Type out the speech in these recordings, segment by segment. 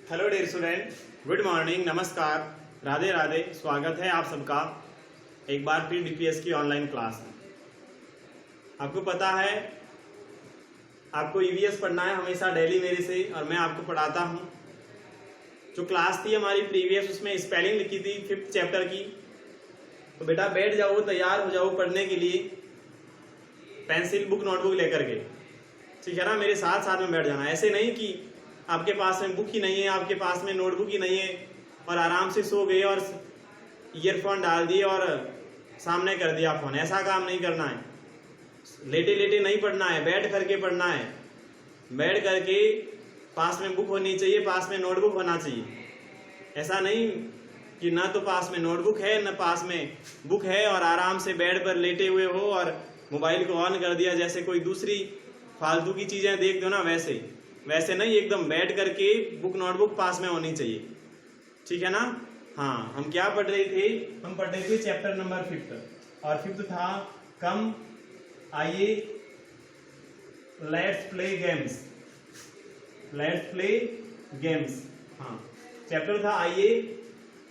Hello dear student, good morning, नमस्कार, राधे राधे। स्वागत है आप सबका एक बार फिर डीपीएस की ऑनलाइन क्लास में। आपको पता है आपको ईवीएस पढ़ना है हमेशा डेली मेरे से, और मैं आपको पढ़ाता हूँ। जो क्लास थी हमारी प्रीवियस, उसमें स्पेलिंग लिखी थी 5th चैप्टर की। तो बेटा बैठ जाओ, तैयार हो जाओ पढ़ने के लिए, पेंसिल बुक नोटबुक लेकर के, ठीक है ना। मेरे साथ साथ में बैठ जाना। ऐसे नहीं कि आपके पास में बुक ही नहीं है, आपके पास में नोटबुक ही नहीं है और आराम से सो गए और ईयरफोन डाल दिए और सामने कर दिया फोन। ऐसा काम नहीं करना है। लेटे लेटे नहीं पढ़ना है, बैठ करके पढ़ना है। बैठ करके पास में बुक होनी चाहिए, पास में नोटबुक होना चाहिए। ऐसा नहीं कि ना तो पास में नोटबुक है न पास में बुक है और आराम से बेड पर लेटे हुए हो और मोबाइल को ऑन कर दिया, जैसे कोई दूसरी फालतू की चीजें देख दो ना, वैसे नहीं। एकदम बैठ करके बुक नोटबुक पास में होनी चाहिए, ठीक है ना। हाँ, हम क्या पढ़ रहे थे? हम पढ़ रहे थे चैप्टर नंबर 5th, और 5th था कम आइए let's play games. Let's play games, हाँ चैप्टर था आइए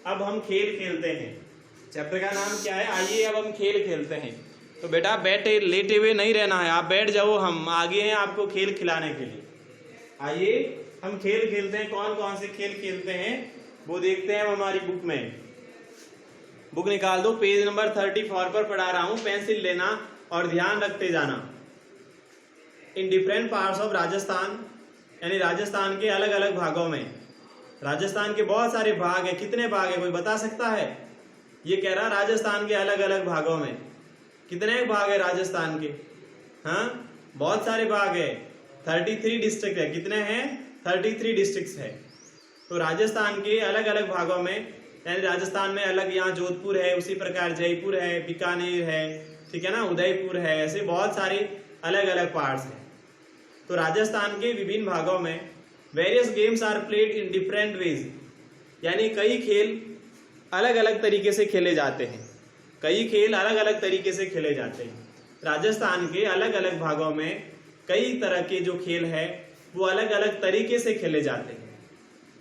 अब हम खेल खेलते हैं। चैप्टर का नाम क्या है? आइए अब हम खेल खेलते हैं। तो बेटा बैठे लेटे हुए नहीं रहना है, आप बैठ जाओ, हम आगे हैं आपको खेल खिलाने के लिए। आइए हम खेल खेलते हैं। कौन कौन से खेल खेलते हैं वो देखते हैं हम हमारी बुक में। बुक निकाल दो, पेज नंबर 34 पर पढ़ा रहा हूं। पेंसिल लेना और ध्यान रखते जाना। In different parts of Rajasthan, यानी राजस्थान के अलग अलग भागों में। राजस्थान के बहुत सारे भाग है। कितने भाग है कोई बता सकता है? ये कह रहा राजस्थान के अलग अलग भागों में। कितने भाग है राजस्थान के? हाँ, बहुत सारे भाग है। 33 डिस्ट्रिक्ट है। कितने हैं? 33 डिस्ट्रिक्ट है। तो राजस्थान के अलग अलग भागों में, यानी राजस्थान में अलग, यहाँ जोधपुर है, उसी प्रकार जयपुर है, बीकानेर है, ठीक है ना, उदयपुर है, ऐसे बहुत सारे अलग अलग पार्ट्स हैं। तो राजस्थान के विभिन्न भागों में various games are played in different ways, यानी कई खेल अलग अलग तरीके से खेले जाते हैं। कई खेल अलग अलग तरीके से खेले जाते हैं। राजस्थान के अलग अलग भागों में कई तरह के जो खेल है वो अलग अलग तरीके से खेले जाते हैं।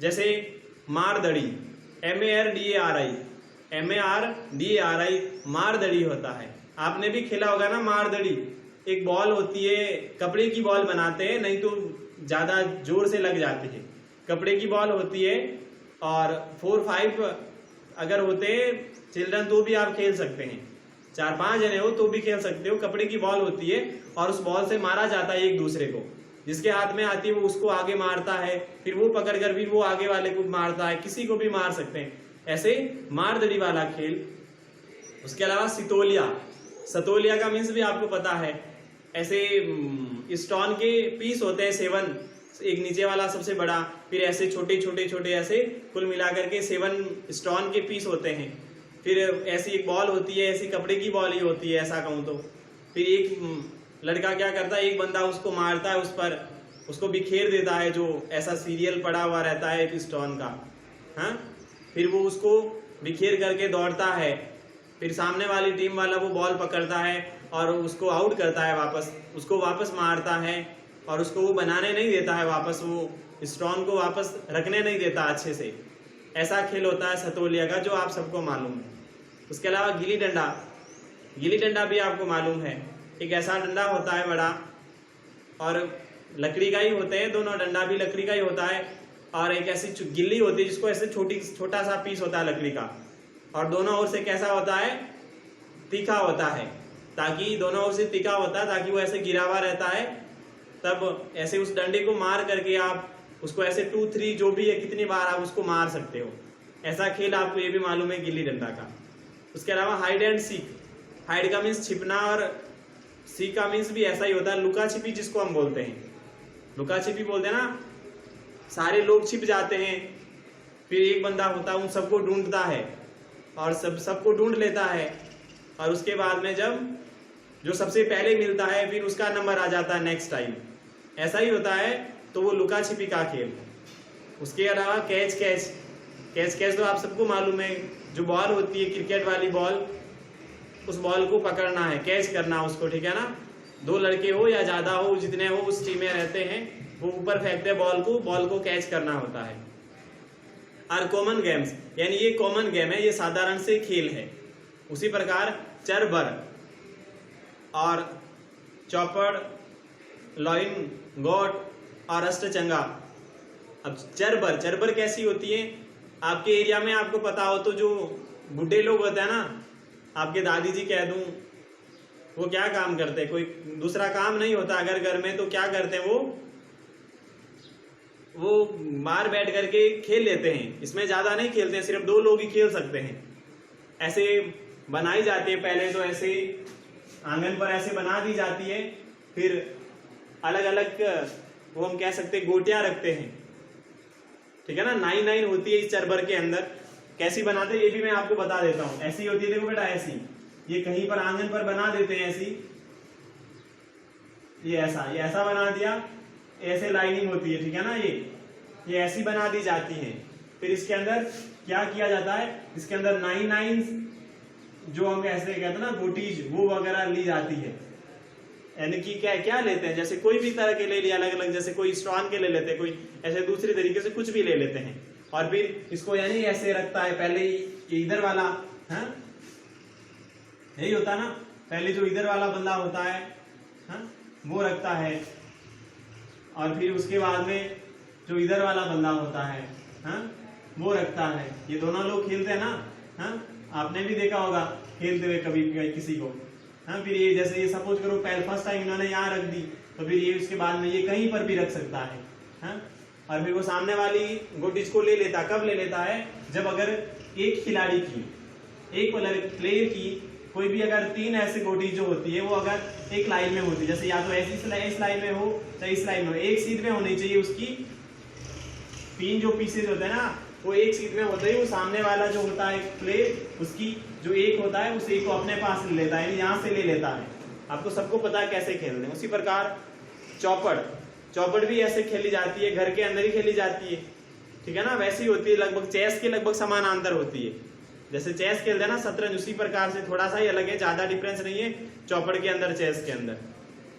जैसे मारदड़ी, MARDARI, मारदड़ी होता है। आपने भी खेला होगा ना मारदड़ी। एक बॉल होती है, कपड़े की बॉल बनाते हैं, नहीं तो ज्यादा जोर से लग जाती है। कपड़े की बॉल होती है और 4-5 अगर होते चिल्ड्रन तो भी आप खेल सकते हैं। 4-5 जने हो तो भी खेल सकते हो। कपड़े की बॉल होती है और उस बॉल से मारा जाता है एक दूसरे को। जिसके हाथ में आती है वो उसको आगे मारता है, फिर वो पकड़कर फिर वो आगे वाले को मारता है। किसी को भी मार सकते हैं। ऐसे मारदड़ी वाला खेल। उसके अलावा सतोलिया का मीन्स भी आपको पता है। ऐसे स्टोन के पीस होते हैं 7, एक नीचे वाला सबसे बड़ा, फिर ऐसे छोटे छोटे ऐसे कुल मिलाकर के 7 स्टोन के पीस होते हैं। फिर ऐसी एक बॉल होती है, ऐसी कपड़े की बॉल ही होती है, ऐसा कहूं तो। फिर एक लड़का क्या करता है, एक बंदा उसको मारता है, उस पर उसको बिखेर देता है, जो ऐसा सीरियल पड़ा हुआ रहता है एक स्टोन का। हाँ, फिर वो उसको बिखेर करके दौड़ता है, फिर सामने वाली टीम वाला वो बॉल पकड़ता है और उसको आउट करता है, उसको वापस मारता है और उसको वो बनाने नहीं देता है, वापस वो स्टोन को वापस रखने नहीं देता अच्छे से। ऐसा खेल होता है सतोलिया का, जो आप सबको मालूम है। उसके अलावा गिल्ली डंडा भी आपको मालूम है। एक ऐसा डंडा होता है बड़ा, और लकड़ी का ही होते हैं दोनों। डंडा भी लकड़ी का ही होता है और एक ऐसी गिल्ली होती है जिसको ऐसे छोटा सा पीस होता है लकड़ी का, और दोनों ओर से कैसा होता है? तीखा होता है, ताकि दोनों ओर से तीखा होता है ताकि वो ऐसे गिरा हुआ रहता है। तब ऐसे उस डंडे को मार करके आप उसको ऐसे 2-3 जो भी है, कितनी बार आप उसको मार सकते हो। ऐसा खेल आपको ये भी मालूम है गिल्ली डंडा का। उसके अलावा हाइड एंड सीक। हाइड का मीन्स छिपना और सीक का मीन्स भी ऐसा ही होता है, लुका छिपी जिसको हम बोलते हैं। लुका छिपी बोलते हैं ना, सारे लोग छिप जाते हैं, फिर एक बंदा होता है उन सबको ढूंढता है और सबको ढूंढ लेता है, और उसके बाद में जब जो सबसे पहले मिलता है फिर उसका नंबर आ जाता है नेक्स्ट टाइम। ऐसा ही होता है। तो वो लुका छिपी का खेल है। उसके अलावा कैच तो आप सबको मालूम है। जो बॉल होती है क्रिकेट वाली बॉल, उस बॉल को पकड़ना है, कैच करना उसको, ठीक है ना। 2 लड़के हो या ज्यादा हो, जितने हो उस टीम में रहते हैं, वो ऊपर फेंकते हैं बॉल को कैच करना होता है। आर कॉमन गेम्स, यानी ये कॉमन गेम है, ये साधारण से खेल है। उसी प्रकार चर बर और चौपड़, लॉइन, गॉट और अष्टचंगा। अब चरबर कैसी होती है? आपके एरिया में आपको पता हो तो जो बुढ़े लोग होते हैं ना, आपके दादी जी कह दूं, वो क्या काम करते हैं? कोई दूसरा काम नहीं होता अगर घर में, तो क्या करते हैं वो बाहर बैठ करके खेल लेते हैं। इसमें ज्यादा नहीं खेलते हैं, सिर्फ 2 लोग ही खेल सकते हैं। ऐसे बनाई जाती है पहले, तो ऐसे आंगन पर ऐसे बना दी जाती है, फिर अलग अलग वो हम कह सकते हैं गोटियां रखते हैं, ठीक है ना। 9 होती है इस चरबर के अंदर। कैसी बनाते हैं ये भी मैं आपको बता देता हूं। ऐसी होती है, देखो बेटा ऐसी, ये कहीं पर आंगन पर बना देते हैं ऐसी, ये ऐसा बना दिया, ऐसे लाइनिंग होती है, ठीक है ना। ये ऐसी बना दी जाती है। फिर इसके अंदर क्या किया जाता है, इसके अंदर 9 जो हम ऐसे कहते हैं ना गोटीज, वो वगैरह ली जाती है। यानी कि क्या लेते हैं, जैसे कोई भी तरह के ले लिया अलग अलग, जैसे कोई स्ट्रॉन के ले लेते हैं, कोई ऐसे दूसरी तरीके से कुछ भी ले लेते हैं। और फिर इसको यानी ऐसे रखता है, पहले इधर वाला, हाँ यही होता ना, पहले जो इधर वाला बंदा होता है, हाँ वो रखता है, और फिर उसके बाद में जो इधर वाला बंदा होता है, हाँ वो रखता है। ये दोनों लोग खेलते हैं ना, हाँ आपने भी देखा होगा खेलते हुए कभी किसी को, हाँ। फिर ये जैसे ये सपोज करो पहले फर्स्ट टाइम इन्होंने यहाँ रख दी, तो फिर ये उसके बाद में ये कहीं पर भी रख सकता है, हाँ। और फिर वो सामने वाली गोटीज को ले लेता, कब ले लेता है, जब अगर एक खिलाड़ी की, एक प्लेयर की कोई भी अगर 3 ऐसे गोटीज जो होती है वो अगर एक लाइन में होती है, जैसे या तो ऐसी इस लाइन में हो चाहे इस लाइन में हो, एक सीध में होनी चाहिए उसकी। 3 जो पीसेज होते हैं ना वो एक सीध में होते हैं। वो सामने वाला जो होता है प्लेयर, उसकी जो एक होता है उस एक को अपने पास ले लेता है, यहाँ से ले लेता है। आपको सबको पता है कैसे खेलते हैं। उसी प्रकार चौपड़ भी ऐसे खेली जाती है, घर के अंदर ही खेली जाती है, ठीक है ना। वैसी होती है, लगभग चेस के लगभग समानांतर होती है। जैसे चेस खेलते हैं ना शतरंज, उसी प्रकार से थोड़ा सा ही अलग है, ज्यादा डिफरेंस नहीं है चौपड़ के अंदर चेस के अंदर।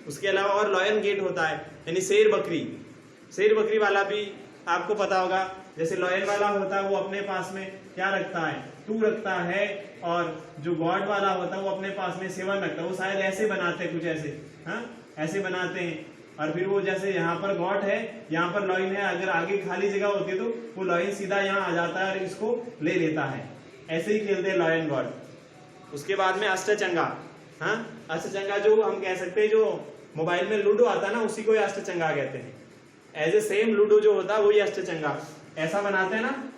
उसके अलावा और लॉयन गेट होता है, यानी शेर बकरी वाला भी आपको पता होगा। जैसे लॉयल वाला होता है वो अपने पास में क्या रखता है, 2 रखता है, और जो गॉड वाला होता है वो अपने पास में 7 रखता है। वो शायद ऐसे बनाते हैं कुछ ऐसे, हाँ ऐसे बनाते हैं। और फिर वो जैसे यहाँ पर गॉड है, यहाँ पर लॉइन है, अगर आगे खाली जगह होती है तो वो लॉइन सीधा यहाँ आ जाता है और इसको ले लेता है। ऐसे ही खेलते हैं लॉयन गॉड। उसके बाद में अष्टचंगा, हाँ अष्टचंगा जो हम कह सकते हैं, जो मोबाइल में लूडो आता है ना उसी को अष्टचंगा कहते हैं। एज ए सेम लूडो जो होता है वही अष्टचंगा, ऐसा बनाते हैं ना।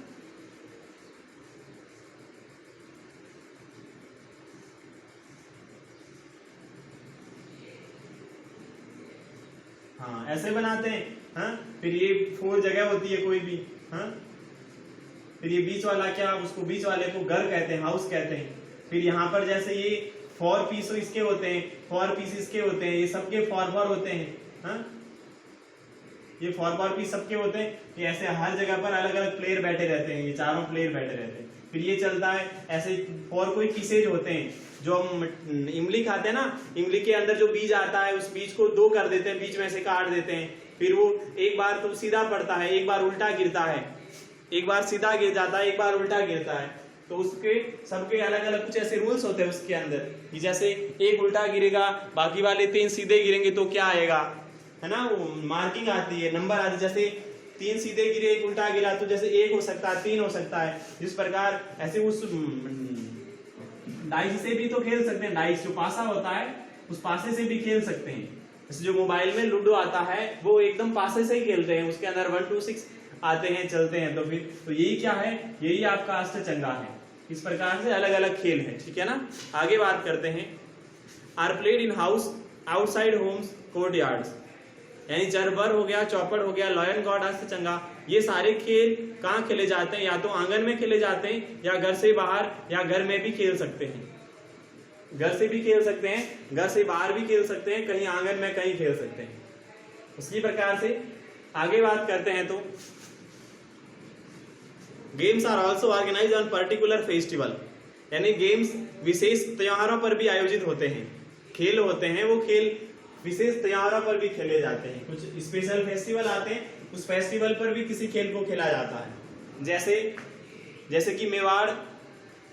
हाँ ऐसे बनाते हैं, हाँ। फिर ये 4 जगह होती है कोई भी, हाँ। फिर ये बीच वाला क्या, उसको बीच वाले को घर कहते हैं, हाउस कहते हैं। फिर यहाँ पर जैसे ये 4 पीस इसके होते हैं, 4 पीस इसके होते हैं, ये सबके 4 होते हैं, हाँ। ये 4 पीस सबके होते हैं। ये ऐसे हर जगह पर अलग अलग प्लेयर बैठे रहते हैं, ये चारों प्लेयर बैठे रहते हैं। फिर ये चलता है ऐसे 4 कोई पीसेज होते हैं, जो हम इमली खाते हैं ना, इमली के अंदर जो बीज आता है उस बीज को 2 कर देते हैं, बीच में से काट देते हैं। फिर वो एक बार तो सीधा पड़ता है, एक बार उल्टा गिरता है, एक बार सीधा गिर जाता है, एक बार उल्टा गिरता है। तो उसके सबके अलग अलग कुछ ऐसे रूल्स होते हैं उसके अंदर, कि जैसे एक उल्टा गिरेगा, बाकी वाले 3 सीधे गिरेंगे तो क्या आएगा, है ना। वो मार्किंग आती है, नंबर आती है। जैसे 3 सीधे गिरे, 1 उल्टा गिरा, तो जैसे 1 हो सकता है, 3 हो सकता है। जिस प्रकार ऐसे उस डाइस से भी तो खेल सकते हैं, डाइस जो पासा होता है उस पासे से भी खेल सकते हैं। जैसे जो मोबाइल में लूडो आता है वो एकदम पासे से ही खेलते हैं, उसके अंदर 1 2 6 आते हैं, चलते हैं। तो फिर तो यही क्या है, यही आपका अष्टचंगा है। इस प्रकार से अलग अलग खेल है, ठीक है ना। आगे बात करते हैं, are played in house, outside homes, courtyards. यानी चरबर हो गया, चौपड़ हो गया, लॉयन गॉड, अष्टचंगा, ये सारे खेल कहाँ खेले जाते हैं, या तो आंगन में खेले जाते हैं, या घर से बाहर, या घर में भी खेल सकते हैं। घर से भी खेल सकते हैं, घर से बाहर भी खेल सकते हैं, कहीं आंगन में कहीं खेल सकते हैं। उसी प्रकार से आगे बात करते हैं तो games are also organise on particular festival. यानी गेम्स विशेष त्योहारों पर भी आयोजित होते हैं, खेल होते हैं, वो खेल विशेष त्योहारों पर भी खेले जाते हैं। कुछ स्पेशल फेस्टिवल आते हैं, उस फेस्टिवल पर भी किसी खेल को खेला जाता है। जैसे कि Mewar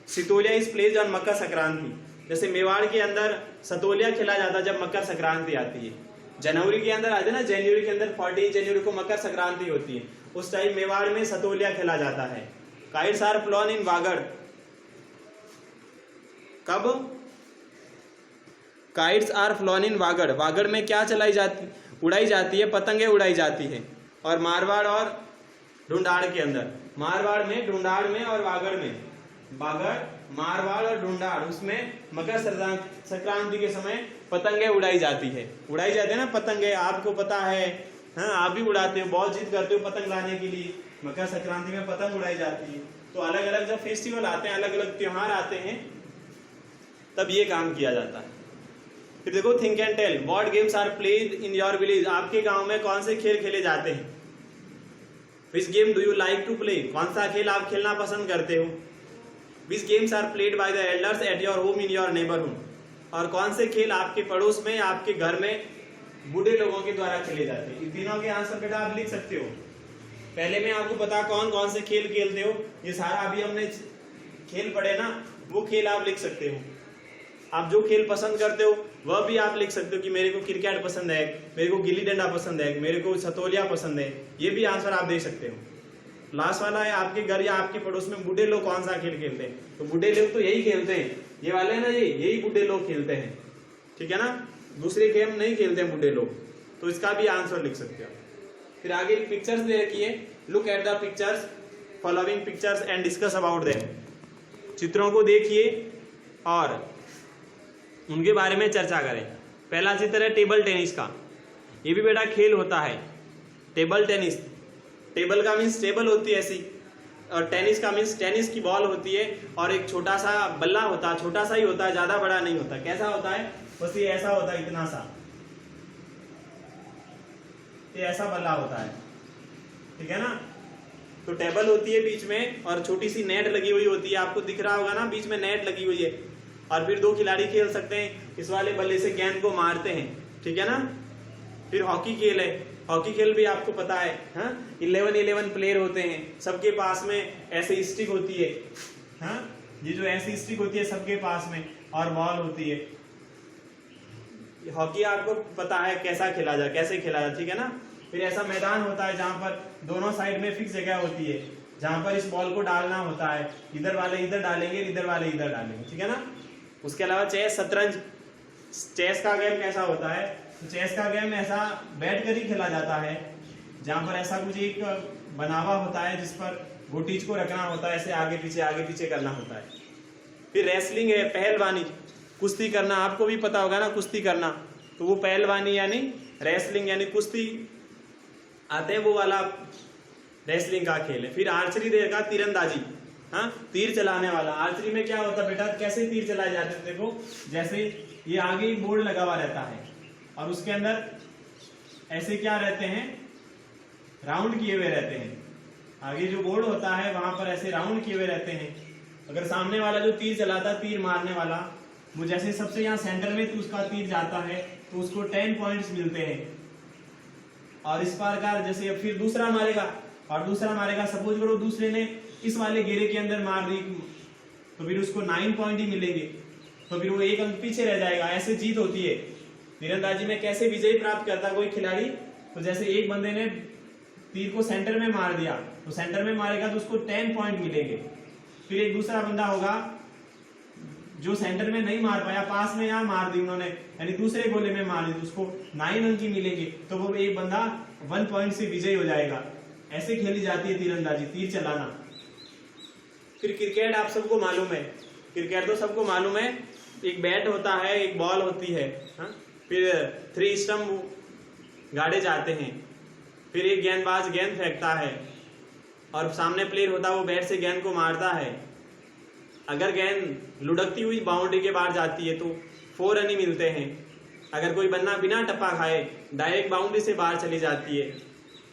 Sitoliya is placed on Makar Sankranti. जैसे मेवाड़ के अंदर सतोलिया खेला जाता है जब मकर संक्रांति आती है। जनवरी के अंदर आते ना, जनवरी के अंदर 14 जनवरी को मकर संक्रांति होती है, उस टाइम मेवाड़ में सतोलिया खेला जाता है। काइट्स आर फ्लॉन इन वागड़। कब? काइट्स आर फ्लॉन इन वागड़। वागड़ में क्या उड़ाई जाती है? पतंगे उड़ाई जाती है। और मारवाड़ और ढूंढाड़ के अंदर, मारवाड़ में, ढूंढाड़ में और वागड़ में, वागड़, मारवाड़ और ढूंढाड़, उसमें मकर संक्रांति के समय पतंगे उड़ाई जाती है। उड़ाई जाती है ना पतंगे, आपको पता है, हाँ आप भी उड़ाते हो, बहुत जिद करते हो पतंग लाने के लिए। मकर संक्रांति में पतंग उड़ाई जाती है। तो अलग अलग जब फेस्टिवल आते हैं, अलग अलग त्योहार आते हैं, तब ये काम किया जाता है। फिर देखो think and tell. What games are played in your village. आपके गांव में कौन से खेल खेले जाते हैं? Which game do you like to play. कौन सा खेल आप खेलना पसंद करते हो? Which games are played by the elders at your home in your neighbourhood. और कौन से खेल आपके पड़ोस में, आपके घर में बूढ़े लोगों के द्वारा खेले जाते हैं। इन तीनों के आंसर बेटा आप लिख सकते हो। पहले में आपको पता कौन कौन से खेल खेलते हो, ये सारा अभी हमने खेल पढ़े ना, वो खेल आप लिख सकते हो। आप जो खेल पसंद करते हो वह भी आप लिख सकते हो कि मेरे को क्रिकेट पसंद है, मेरे को गिल्ली डंडा पसंद है, मेरे को सतोलिया पसंद है। ये भी आंसर आप दे सकते हो। लास्ट वाला है आपके घर या आपके पड़ोस में बूढ़े लोग कौन सा खेल खेलते हैं। तो बूढ़े लोग तो यही खेलते हैं, ये वाले ना, यही बूढ़े लोग खेलते हैं, ठीक है ना। दूसरे गेम नहीं खेलते हैं बूढ़े लोग। तो इसका भी आंसर लिख सकते हो। फिर आगे पिक्चर्स दे रखी है। Look at the pictures, following pictures and discuss about them. चित्रों को देखिए और उनके बारे में चर्चा करें। पहला चित्र है टेबल टेनिस का। ये भी बेटा खेल होता है, टेबल टेनिस। टेबल का मीन्स टेबल होती है ऐसी, और टेनिस का मीन्स टेनिस की बॉल होती है और एक छोटा सा बल्ला होता है, छोटा सा ही होता है, ज्यादा बड़ा नहीं होता। कैसा होता है? बस ये ऐसा होता है, इतना सा, ये ऐसा बल्ला होता है, ठीक है ना। तो टेबल होती है बीच में और छोटी सी नेट लगी हुई होती है, आपको दिख रहा होगा ना, बीच में नेट लगी हुई है। और फिर 2 खिलाड़ी खेल सकते हैं, इस वाले बल्ले से गेंद को मारते हैं, ठीक है ना। फिर हॉकी खेल है, हॉकी खेल भी आपको पता है, हाँ 11 प्लेयर होते हैं, सबके पास में ऐसे स्टिक होती है, हाँ ये जो ऐसी स्टिक होती है सबके पास में, और बॉल होती है। हॉकी आपको पता है कैसे खेला जाए, ठीक है ना। फिर ऐसा मैदान होता है जहां पर दोनों साइड में फिक्स जगह होती है, जहां पर इस बॉल को डालना होता है, इधर वाले इधर डालेंगे, इधर वाले इधर डालेंगे, ठीक है ना। उसके अलावा चेस, शतरंज। चेस का गेम कैसा होता है? तो चेस का गेम ऐसा बैठ कर ही खेला जाता है, जहां पर ऐसा कुछ एक बनावा होता है जिस पर गोटीज को रखना होता है, ऐसे आगे पीछे करना होता है। फिर रेसलिंग है, पहलवानी, कुश्ती करना। आपको भी पता होगा ना कुश्ती करना, तो वो पहलवानी यानी रेसलिंग यानी कुश्ती आते हैं, वो वाला रेसलिंग का खेल है। फिर आर्चरी देगा, तीरंदाजी, हाँ तीर चलाने वाला। आर्चरी में क्या होता है बेटा, कैसे तीर चलाए जाते हैं? देखो जैसे ये आगे बोर्ड लगा हुआ रहता है और उसके अंदर ऐसे क्या रहते हैं, राउंड किए हुए रहते हैं। आगे जो बोर्ड होता है वहां पर ऐसे राउंड किए हुए रहते हैं। अगर सामने वाला जो तीर चलाता, तीर मारने वाला, वो जैसे सबसे यहाँ सेंटर में तो उसका तीर जाता है तो उसको 10 पॉइंट्स मिलते हैं। और इस प्रकार जैसे फिर दूसरा मारेगा, सपोज करो दूसरे ने इस वाले घेरे के अंदर मार दी, तो फिर उसको 9 पॉइंट ही मिलेंगे, तो फिर वो 1 अंक पीछे रह जाएगा। ऐसे जीत होती है। तीरंदाजी में कैसे विजय प्राप्त करता कोई खिलाड़ी? तो जैसे एक बंदे ने तीर को सेंटर में मार दिया, तो सेंटर में मारेगा तो उसको 10 पॉइंट मिलेंगे। फिर एक दूसरा बंदा होगा जो सेंटर में नहीं मार पाया, पास में यहाँ मार दी उन्होंने, यानी दूसरे गोले में मार दी, तो उसको 9 अंक ही मिलेंगे, तो वो एक बंदा 1 पॉइंट से विजयी हो जाएगा। ऐसे खेली जाती है तीरंदाजी, तीर चलाना। फिर क्रिकेट आप सबको मालूम है, क्रिकेट तो सबको मालूम है। एक बैट होता है, एक बॉल होती है, हाँ? फिर 3 स्टंप गाड़े जाते हैं। फिर एक गेंदबाज गेंद फेंकता है और सामने प्लेयर होता है, वो बैट से गेंद को मारता है। अगर गेंद लुढ़कती हुई बाउंड्री के बाहर जाती है तो 4 रन ही मिलते हैं। अगर कोई बन्ना बिना टप्पा खाए डायरेक्ट बाउंड्री से बाहर चली जाती है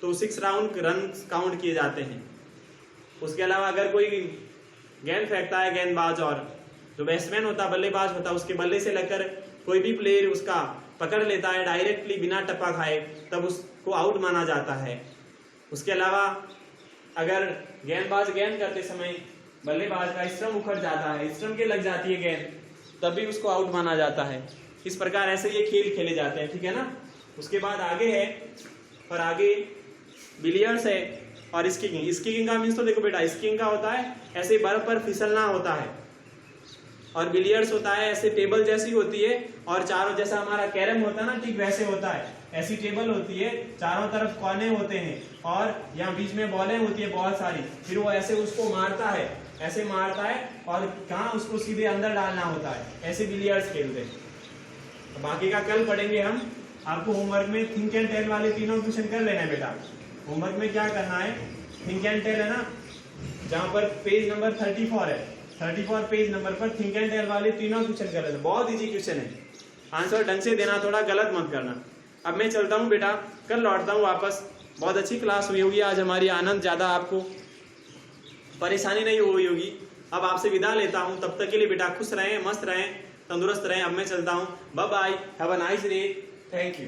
तो 6 राउंड रन काउंट किए जाते हैं। उसके अलावा अगर कोई गेंद फेंकता है, गेंदबाज, और जो बैट्समैन होता है, बल्लेबाज होता है, उसके बल्ले से लगकर कोई भी प्लेयर उसका पकड़ लेता है डायरेक्टली बिना टप्पा खाए, तब उसको आउट माना जाता है। उसके अलावा अगर गेंदबाज गेंद करते समय बल्लेबाज का स्टंप उखड़ जाता है, स्टंप के लग जाती है गेंद, तब भी उसको आउट माना जाता है। इस प्रकार ऐसे ये खेल खेले जाते हैं, ठीक है ना। उसके बाद आगे है, और आगे बिलियर्ड्स है और स्कीइंग। स्कीइंग का मीन्स तो देखो बेटा, स्कीइंग का होता है ऐसे बर्फ पर फिसलना होता है, और बिलियर्ड्स होता है ऐसे टेबल जैसी होती है, और चारों जैसा हमारा कैरम होता है ना, ठीक वैसे होता है। ऐसी टेबल होती है, चारों तरफ कोने होते हैं, और यहाँ बीच में बॉलें होती है बहुत सारी, फिर वो ऐसे उसको मारता है, ऐसे मारता है, और कहाँ उसको सीधे अंदर डालना होता है। ऐसे बिलियर्ड्स खेलते हैं। बाकी का कल पढ़ेंगे हम। आपको होमवर्क में थिंक एंड टेल वाले तीनों क्वेश्चन कर लेना है बेटा। होमवर्क में क्या करना है, थिंक एंड टेल है ना, जहाँ पर पेज नंबर 34 है, 34 पेज नंबर पर थिंक एंड टेल वाले तीनों क्वेश्चन कर लेना। बहुत इजी क्वेश्चन है, आंसर ढंग से देना, थोड़ा गलत मत करना। अब मैं चलता हूँ बेटा, कल लौटता हूँ वापस। बहुत अच्छी क्लास हुई होगी आज हमारी, आनंद, ज्यादा आपको परेशानी नहीं हुई होगी। अब आपसे विदा लेता हूँ, तब तक के लिए बेटा खुश रहें, मस्त रहें, तंदुरुस्त रहें। अब मैं चलता हूँ, bye bye, have a nice day, thank you.